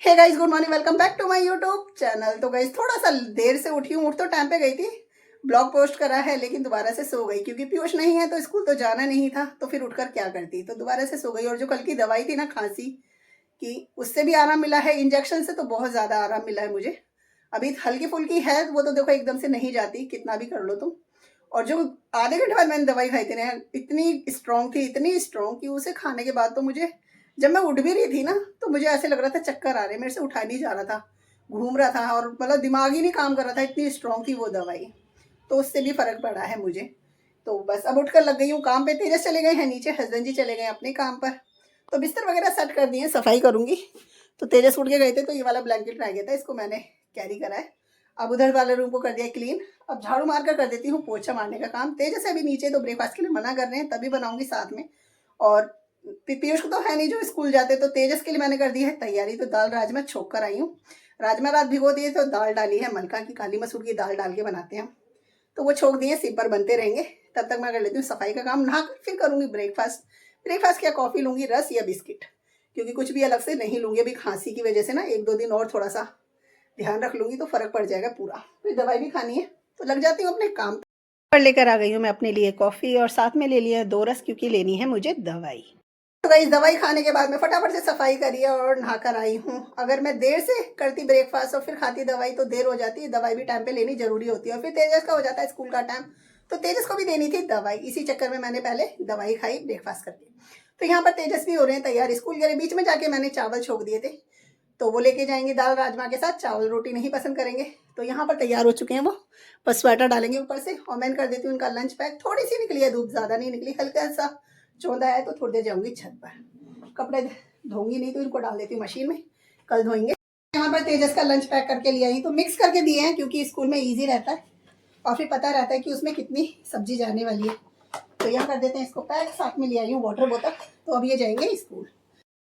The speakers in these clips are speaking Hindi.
Hey guys, good morning, welcome back to my YouTube channel. तो गाइस थोड़ा सा देर से उठी हूँ। उठ तो टाइम पे गई थी, ब्लॉग पोस्ट करा है, लेकिन दोबारा से सो गई क्योंकि पीयूष नहीं है तो स्कूल तो जाना नहीं था। तो फिर उठकर क्या करती, तो दोबारा से सो गई। और जो कल की दवाई थी ना खांसी की, उससे भी आराम मिला है। इंजेक्शन से तो बहुत ज़्यादा आराम मिला है मुझे। अभी हल्की फुल्की है, वो तो देखो एकदम से नहीं जाती कितना भी कर लो तुम। और जो आधे घंटे बाद मैंने दवाई खाई थी ना, इतनी स्ट्रॉन्ग कि उसे खाने के बाद तो मुझे, जब मैं उठ भी रही थी ना, तो मुझे ऐसे लग रहा था चक्कर आ रहे, मेरे से उठा नहीं जा रहा था, घूम रहा था, और मतलब दिमाग ही नहीं काम कर रहा था, इतनी स्ट्रॉन्ग थी वो दवाई। तो उससे भी फर्क पड़ा है मुझे। तो बस अब उठकर लग गई हूँ काम पे। तेजस चले गए हैं नीचे, हस्बैंड जी चले गए अपने काम पर। तो बिस्तर वगैरह सेट कर दिए, सफाई करूंगी। तो तेजस उठ के गए थे, तो ये वाला ब्लैंकेट रह गया था, इसको मैंने कैरी करा है। अब उधर वाले रूम को कर दिया क्लीन। अब झाड़ू मार कर देती हूँ पोछा मारने का काम। तेजस अभी नीचे, तो ब्रेकफास्ट के लिए मना कर रहे हैं, तभी बनाऊंगी साथ में। और पीयूष को तो है नहीं जो स्कूल जाते, तो तेजस के लिए मैंने कर दी है तैयारी। तो दाल राजमा छोक कर आई हूँ। राजमा रात भिगो दिए, तो दाल डाली है मलका की, काली मसूर की दाल डाल के बनाते हैं। तो वो छोक दिए, सिपर बनते रहेंगे। तब तक मैं कर लेती हूँ सफाई का काम, नहा कर फिर करूँगी ब्रेकफास्ट। ब्रेकफास्ट क्या, कॉफ़ी लूँगी, रस या बिस्किट, क्योंकि कुछ भी अलग से नहीं लूँगी अभी खांसी की वजह से ना। एक दो दिन और थोड़ा सा ध्यान रख लूँगी तो फ़र्क पड़ जाएगा पूरा। फिर दवाई भी खानी है, तो लग जाती हूँ अपने काम पर। लेकर आ गई हूँ मैं अपने लिए कॉफ़ी, और साथ में ले लिया 2 रस, क्योंकि लेनी है मुझे दवाई। तो गाइस दवाई खाने के बाद में फटाफट से सफाई करी है और नहाकर आई हूँ। अगर मैं देर से करती ब्रेकफास्ट और फिर खाती दवाई तो देर हो जाती है। दवाई भी टाइम पे लेनी जरूरी होती है। और फिर तेजस का हो जाता है स्कूल का टाइम, तो तेजस को भी देनी थी दवाई। इसी चक्कर में मैंने पहले दवाई खाई ब्रेकफास्ट करके। तो यहाँ पर तेजस भी हो रहे हैं तैयार स्कूल के लिए। बीच में जाके मैंने चावल छोक दिए थे, तो वो लेके जाएंगे दाल राजमा के साथ। चावल रोटी नहीं पसंद करेंगे। तो यहाँ पर तैयार हो चुके हैं वो, बस स्वेटर डालेंगे ऊपर से। और मैं कर देती हूँ उनका लंच पैक। थोड़ी सी निकली है धूप, ज़्यादा नहीं निकली, हल्का सा चौंधा है, तो थोड़ी देर जाऊँगी छत पर। कपड़े धोंगी नहीं तो इनको डाल देती हूँ मशीन में, कल धोएंगे। यहाँ पर तेजस का लंच पैक करके ले आई, तो मिक्स करके दिए हैं क्योंकि स्कूल में ईजी रहता है और फिर पता रहता है कि उसमें कितनी सब्जी जाने वाली है। तो यहाँ कर देते हैं इसको पैक। साथ में ले आई हूँ वाटर बोतल। तो अब ये जाएंगे स्कूल।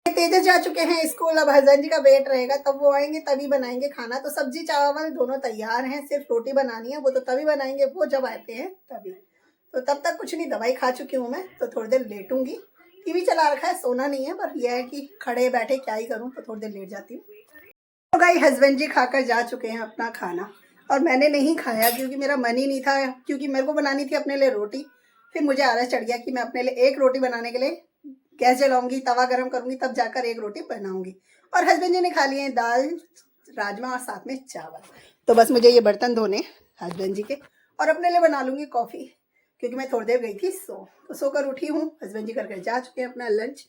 तेजस जा चुके हैं स्कूल। अब हस्बैंड जी का वेट रहेगा, तब वो आएंगे तभी बनाएंगे खाना। तो सब्जी चावल दोनों तैयार हैं, सिर्फ रोटी बनानी है, वो तो तभी बनाएंगे वो जब आते हैं तभी। तो तब तक कुछ नहीं, दवाई खा चुकी हूँ मैं, तो थोड़ी देर लेटूंगी। टीवी चला रखा है, सोना नहीं है, पर यह है कि खड़े बैठे क्या ही करूँ, तो थोड़ी देर लेट जाती हूँ। तो गाई हस्बैंड जी खाकर जा चुके हैं अपना खाना, और मैंने नहीं खाया क्योंकि मेरा मन ही नहीं था, क्योंकि मेरे को बनानी थी अपने लिए रोटी। फिर मुझे आलस चढ़ गया कि मैं अपने लिए एक रोटी बनाने के लिए गैस जलाऊंगी, तवा गरम करूंगी, तब जाकर एक रोटी बनाऊंगी। और हस्बैंड जी ने खा लिए दाल राजमा और साथ में चावल। तो बस मुझे ये बर्तन धोने हस्बैंड जी के, और अपने लिए बना लूंगी कॉफ़ी, क्योंकि मैं थोड़ी देर गई थी तो सोकर उठी हूँ। हस्बैंड जी करके जा चुके हैं अपना लंच।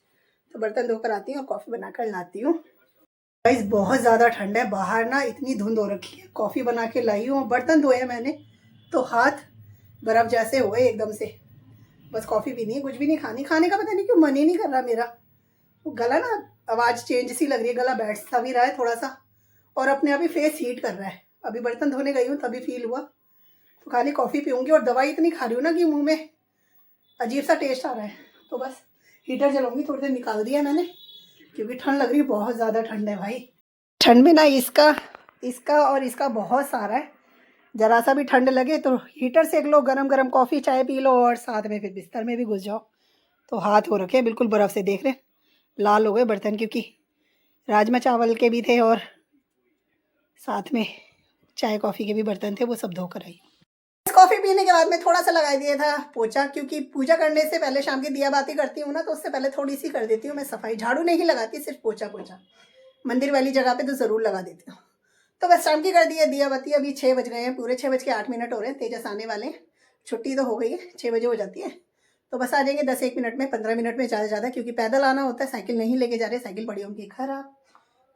तो बर्तन धोकर आती हूँ और कॉफ़ी बनाकर लाती हूँ। गाइस बहुत ज़्यादा ठंड है बाहर ना, इतनी धुंध हो रखी है। कॉफ़ी बना के लाई हूँ, बर्तन धोए मैंने, तो हाथ बर्फ जैसे हो गए एकदम से। बस कॉफ़ी पीनी है, कुछ भी नहीं खानी। खाने का पता नहीं क्यों मन ही नहीं कर रहा मेरा। गला ना, आवाज़ चेंज सी लग रही है, गला बैठ सा भी रहा है थोड़ा सा, और अपने आप ही फेस हीट कर रहा है। अभी बर्तन धोने गई हूँ तभी फील हुआ। तो खाली कॉफ़ी पीऊँगी, और दवाई इतनी खा रही हूँ ना कि मुँह में अजीब सा टेस्ट आ रहा है। तो बस हीटर जलाऊँगी, थोड़ी देर निकाल दिया मैंने, क्योंकि ठंड लग रही है, बहुत ज़्यादा ठंड है भाई। ठंड में ना इसका इसका और इसका बहुत सारा है। ज़रा सा भी ठंड लगे तो हीटर सेक लो, गरम गरम कॉफ़ी चाय पी लो, और साथ में फिर बिस्तर में भी घुस जाओ। तो हाथ हो रखे बिल्कुल बर्फ़ से, देख रहे लाल हो गए बर्तन, क्योंकि राजमा चावल के भी थे और साथ में चाय कॉफ़ी के भी बर्तन थे, वो सब धोकर आई। कॉफ़ी पीने के बाद में थोड़ा सा लगा दिया था पोछा, क्योंकि पूजा करने से पहले शाम की दिया बाती करती हूँ ना, तो उससे पहले थोड़ी सी कर देती हूँ मैं सफाई। झाड़ू नहीं लगाती, सिर्फ पोछा पोछा मंदिर वाली जगह पे तो ज़रूर लगा देती हूँ। तो बस शाम की कर दी है दिया बाती। अभी 6 बज गए हैं, पूरे 6:08 हो रहे हैं। तेजस आने वाले हैं, छुट्टी तो हो गई है, 6 बजे हो जाती है। तो बस आ जाएंगे 10-1 मिनट में, 15 मिनट में ज़्यादा ज़्यादा, क्योंकि पैदल आना होता है, साइकिल नहीं लेके जा रहे, साइकिल पड़ी उनकी खराब।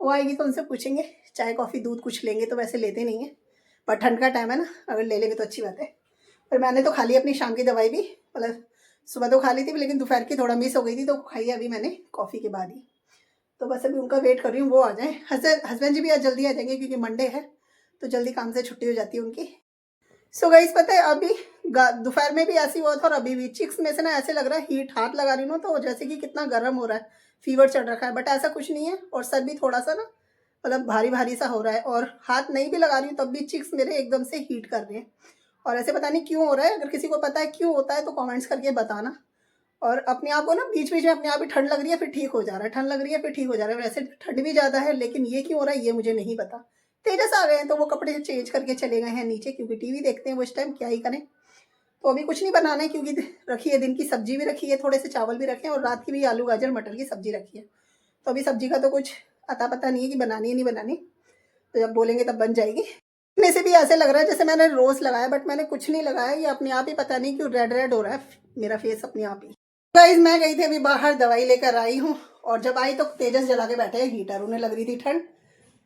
वो आएगी तो उनसे पूछेंगे, चाय कॉफ़ी दूध कुछ लेंगे, तो वैसे लेते नहीं हैं, पर ठंड का टाइम है ना, अगर ले लेंगे तो अच्छी बात है। पर मैंने तो खा ली अपनी शाम की दवाई भी, मतलब सुबह तो खा ली थी, लेकिन दोपहर की थोड़ा मिस हो गई थी, तो खाई है अभी मैंने कॉफ़ी के बाद ही। तो बस अभी उनका वेट कर रही हूँ, वो आ जाए। हस्बैंड जी भी आज जल्दी आ जाएंगे, क्योंकि मंडे है तो जल्दी काम से छुट्टी हो जाती है उनकी। सो गाइस पता है, अभी दोपहर में भी ऐसी हुआ था, और अभी भी चिक्स में से ना ऐसे लग रहा है, हीट हाथ लगा रही हूँ तो जैसे कि कितना गर्म हो रहा है, फीवर चढ़ रखा है, बट ऐसा कुछ नहीं है। और सर भी थोड़ा सा ना, मतलब भारी भारी सा हो रहा है, और हाथ नहीं भी लगा रही हूँ तब भी चिक्स मेरे एकदम से हीट कर रहे हैं। और ऐसे पता नहीं क्यों हो रहा है, अगर किसी को पता है क्यों होता है तो कमेंट्स करके बताना। और अपने आप को ना बीच बीच में अपने आप ही ठंड लग रही है, फिर ठीक हो जा रहा है, ठंड लग रही है फिर ठीक हो जा रहा है। वैसे ठंड भी ज़्यादा है, लेकिन ये क्यों हो रहा है ये मुझे नहीं पता। तेजस आ गए हैं तो वो कपड़े चेंज करके चले गए हैं नीचे, क्योंकि टीवी देखते हैं वो इस टाइम, क्या ही करें। तो अभी कुछ नहीं बनाना है, क्योंकि रखी है दिन की सब्जी भी रखी है, थोड़े से चावल भी रखे हैं, और रात की भी आलू गाजर मटर की सब्जी रखी है। तो अभी सब्जी का तो कुछ अता पता नहीं है कि बनानी है नहीं बनानी, तो जब बोलेंगे तब बन जाएगी। इतने से भी ऐसे लग रहा है जैसे मैंने रोज़ लगाया, बट मैंने कुछ नहीं लगाया, ये अपने आप ही पता नहीं क्यों रेड रेड हो रहा है मेरा फेस अपने आप ही। गाइस मैं गई थी अभी बाहर, दवाई लेकर आई हूँ, और जब आई तो तेजस जला के बैठे हैं हीटर, उन्हें लग रही थी ठंड,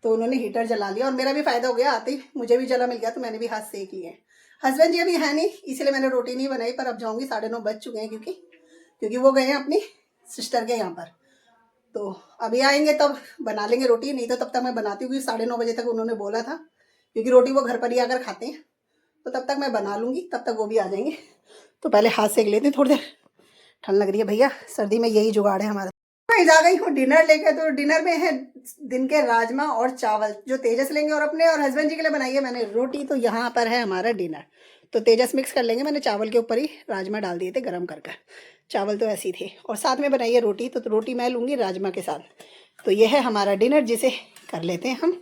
तो उन्होंने हीटर जला लिया, और मेरा भी फायदा हो गया, आते ही मुझे भी जला मिल गया, तो मैंने भी हाथ सेक लिए। हस्बैंड जी अभी है नहीं, इसलिए मैंने रोटी नहीं बनाई, पर अब जाऊँगी, 9:30 बज चुके हैं, क्योंकि वो गए हैं अपनी सिस्टर के यहाँ पर। तो अभी आएंगे तब बना लेंगे रोटी, नहीं तो तब तक मैं बनाती हूँ, क्योंकि 9:30 बजे तक उन्होंने बोला था, क्योंकि रोटी वो घर पर ही आकर खाते हैं, तो तब तक मैं बना लूँगी, तब तक वो भी आ जाएंगे। तो पहले हाथ सेक लेते हैं थोड़ी देर, ठंड लग रही है भैया, सर्दी में यही जुगाड़ है हमारा। मैं जा गई हूँ डिनर लेके, तो डिनर में है दिन के राजमा और चावल, जो तेजस लेंगे, और अपने और हस्बैंड जी के लिए बनाई है मैंने रोटी। तो यहाँ पर है हमारा डिनर, तो तेजस मिक्स कर लेंगे, मैंने चावल के ऊपर ही राजमा डाल दिए थे गर्म कर कर, चावल तो ऐसे ही थे, और साथ में बनाई है रोटी, तो रोटी मैं लूँगी राजमा के साथ। तो ये है हमारा डिनर, जिसे कर लेते हैं हम,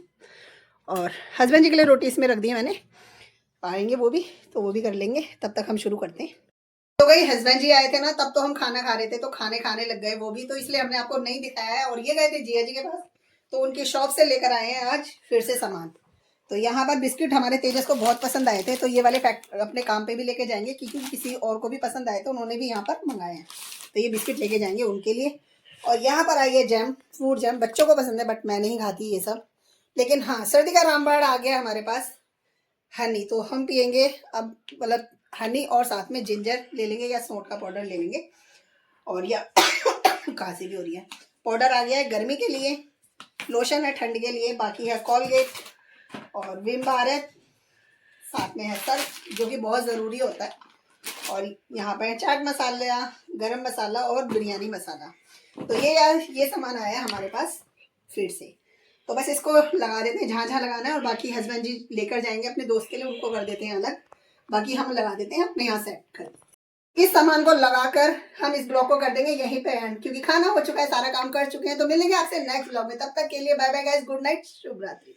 और हस्बैंड जी के लिए रोटी इसमें रख दी है मैंने, आएंगे वो भी, तो वो भी कर लेंगे, तब तक हम शुरू करते हैं। तो गई हस्बैंड जी आए थे ना, तब तो हम खाना खा रहे थे, तो खाने लग गए वो भी, तो इसलिए हमने आपको नहीं दिखाया है। और ये गए थे जिया जी के पास, तो उनकी शॉप से लेकर आए हैं आज फिर से सामान। तो यहाँ पर बिस्किट हमारे तेजस को बहुत पसंद आए थे, तो ये वाले अपने काम पे भी लेके जाएंगे, क्योंकि किसी और को भी पसंद आए तो उन्होंने भी यहाँ पर मंगाए हैं, तो ये बिस्किट लेके जाएंगे उनके लिए। और यहाँ पर आई है जैम, फ्रूट जैम, बच्चों को पसंद है, बट मैं नहीं खाती ये सब। लेकिन हाँ, सर्दी का रामबाड़ आ गया हमारे पास, हनी, तो हम पियेंगे अब, मतलब हनी और साथ में जिंजर ले लेंगे, या सौंठ का पाउडर ले लेंगे, और या खांसी भी हो रही है। पाउडर आ गया है गर्मी के लिए, लोशन है ठंड के लिए, बाकी है कॉलगेट और विम बार है, साथ में है सर्फ, जो कि बहुत ज़रूरी होता है, और यहाँ पे चाट मसाला, गरम मसाला और बिरयानी मसाला। तो ये सामान आया है हमारे पास फिर से, तो बस इसको लगा देते हैं जहाँ जहाँ लगाना है, और बाकी हस्बैंड जी लेकर जाएंगे अपने दोस्त के लिए, उनको कर देते हैं अलग, बाकी हम लगा देते हैं अपने यहाँ सेट कर। इस सामान को लगाकर हम इस ब्लॉग को कर देंगे यहीं पे एंड, क्योंकि खाना हो चुका है, सारा काम कर चुके हैं। तो मिलेंगे आपसे नेक्स्ट ब्लॉग में, तब तक के लिए bye bye guys, good night, शुभ रात्रि।